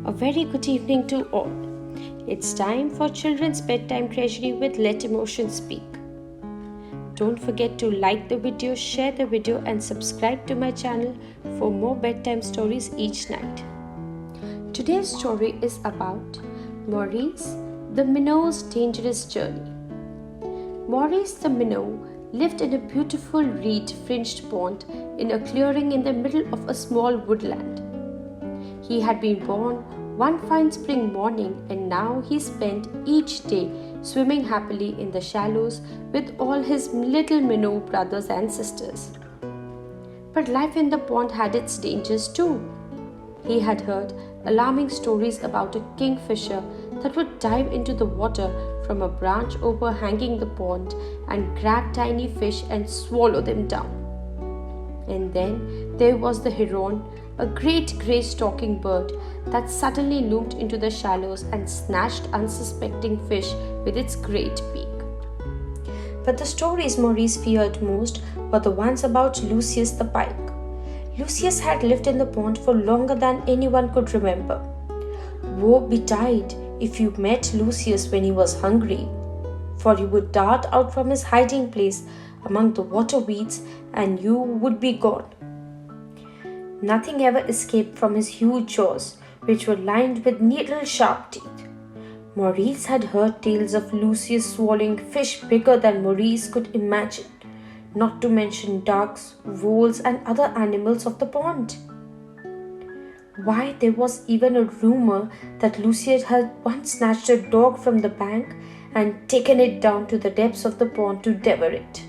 A very good evening to all. It's time for Children's Bedtime Treasury with Let Emotion Speak. Don't forget to like the video, share the video and subscribe to my channel for more bedtime stories each night. Today's story is about Maurice, the Minnow's dangerous journey. Maurice the Minnow lived in a beautiful reed-fringed pond in a clearing in the middle of a small woodland. He had been born one fine spring morning and now he spent each day swimming happily in the shallows with all his little minnow brothers and sisters. But life in the pond had its dangers too. He had heard alarming stories about a kingfisher that would dive into the water from a branch overhanging the pond and grab tiny fish and swallow them down. And then there was the heron, a great grey stalking bird that suddenly loomed into the shallows and snatched unsuspecting fish with its great beak. But the stories Maurice feared most were the ones about Lucius the pike. Lucius had lived in the pond for longer than anyone could remember. Woe betide if you met Lucius when he was hungry, for he would dart out from his hiding place among the water weeds and you would be gone. Nothing ever escaped from his huge jaws, which were lined with needle-sharp teeth. Maurice had heard tales of Lucius swallowing fish bigger than Maurice could imagine, not to mention ducks, voles, and other animals of the pond. Why, there was even a rumor that Lucius had once snatched a dog from the bank and taken it down to the depths of the pond to devour it.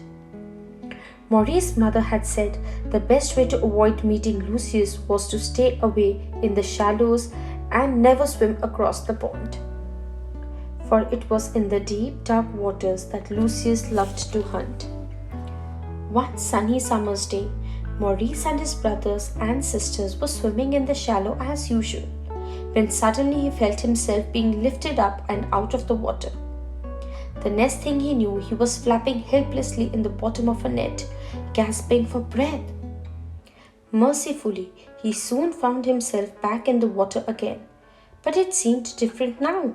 Maurice's mother had said the best way to avoid meeting Lucius was to stay away in the shallows and never swim across the pond. For it was in the deep, dark waters that Lucius loved to hunt. One sunny summer's day, Maurice and his brothers and sisters were swimming in the shallow as usual, when suddenly he felt himself being lifted up and out of the water. The next thing he knew, he was flapping helplessly in the bottom of a net, gasping for breath. Mercifully, he soon found himself back in the water again, but it seemed different now.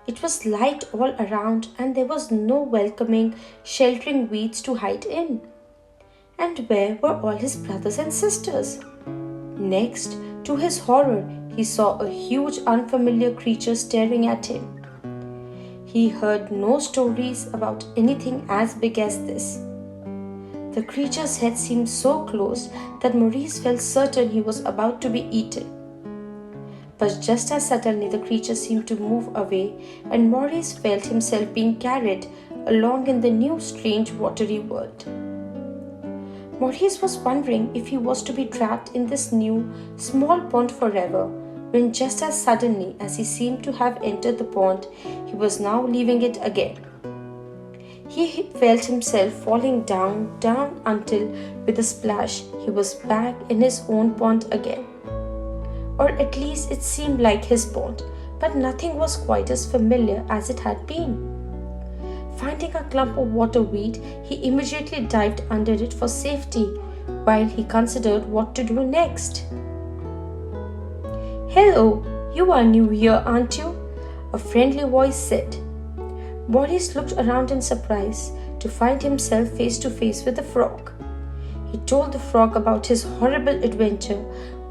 It was light all around and there was no welcoming, sheltering weeds to hide in. And where were all his brothers and sisters? Next, to his horror, he saw a huge unfamiliar creature staring at him. He heard no stories about anything as big as this. The creature's head seemed so close that Maurice felt certain he was about to be eaten. But just as suddenly the creature seemed to move away and Maurice felt himself being carried along in the new strange watery world. Maurice was wondering if he was to be trapped in this new small pond forever, when just as suddenly as he seemed to have entered the pond, he was now leaving it again. He felt himself falling down until with a splash he was back in his own pond again. Or at least it seemed like his pond, but nothing was quite as familiar as it had been. Finding a clump of waterweed, he immediately dived under it for safety while he considered what to do next. "Hello, you are new here, aren't you?" a friendly voice said. Maurice looked around in surprise to find himself face to face with a frog. He told the frog about his horrible adventure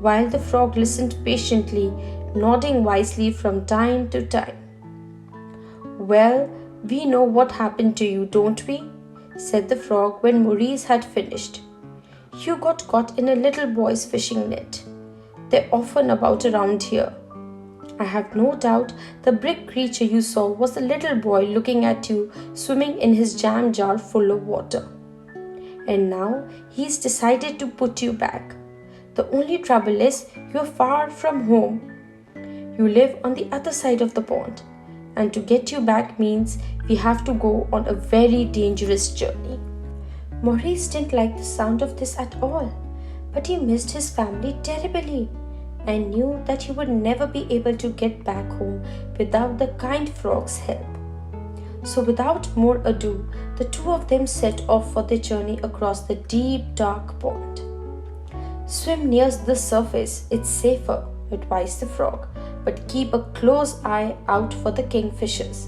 while the frog listened patiently, nodding wisely from time to time. "Well, we know what happened to you, don't we?" said the frog when Maurice had finished. "You got caught in a little boy's fishing net. They're often about around here. I have no doubt the brick creature you saw was a little boy looking at you swimming in his jam jar full of water. And now he's decided to put you back. The only trouble is you're far from home. You live on the other side of the pond, and to get you back means we have to go on a very dangerous journey." Maurice didn't like the sound of this at all, but he missed his family terribly and knew that he would never be able to get back home without the kind frog's help. So without more ado, the two of them set off for their journey across the deep, dark pond. "Swim near the surface, it's safer," advised the frog, but keep a close eye out for the kingfishers.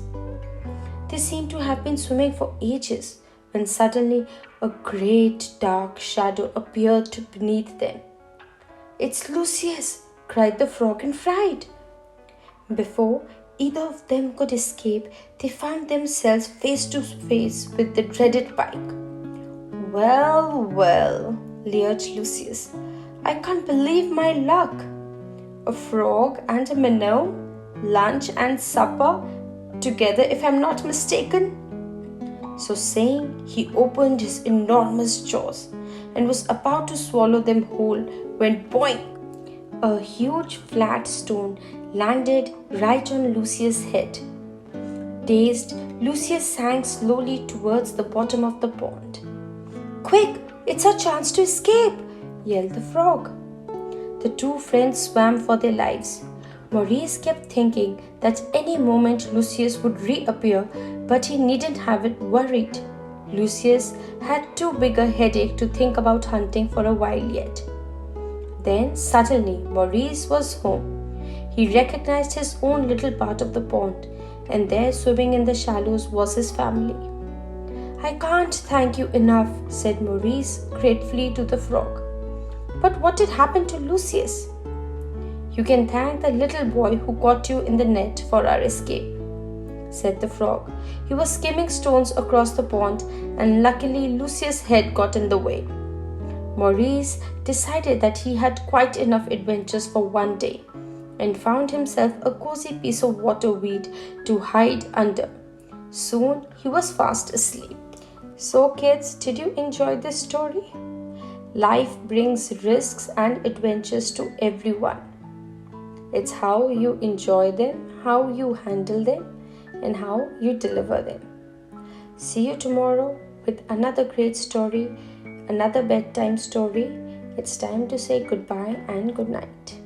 They seemed to have been swimming for ages when suddenly a great dark shadow appeared beneath them. "It's Lucius!" cried the frog in fright. Before either of them could escape, they found themselves face to face with the dreaded pike. "Well, well," leered Lucius, "I can't believe my luck. A frog and a minnow, lunch and supper together if I'm not mistaken." So saying, he opened his enormous jaws and was about to swallow them whole when boing! A huge flat stone landed right on Lucius' head. Dazed, Lucius sank slowly towards the bottom of the pond. "Quick, it's our chance to escape!" yelled the frog. The two friends swam for their lives. Maurice kept thinking that any moment Lucius would reappear, but he needn't have it worried. Lucius had too big a headache to think about hunting for a while yet. Then suddenly Maurice was home. He recognized his own little part of the pond, and there swimming in the shallows was his family. "I can't thank you enough," said Maurice gratefully to the frog. "But what did happen to Lucius?" "You can thank the little boy who caught you in the net for our escape," said the frog. "He was skimming stones across the pond, and luckily Lucius' head got in the way." Maurice decided that he had quite enough adventures for one day and found himself a cozy piece of water weed to hide under. Soon he was fast asleep. So kids, did you enjoy this story? Life brings risks and adventures to everyone. It's how you enjoy them, how you handle them, and how you deliver them. See you tomorrow with another great story, another bedtime story. It's time to say goodbye and good night.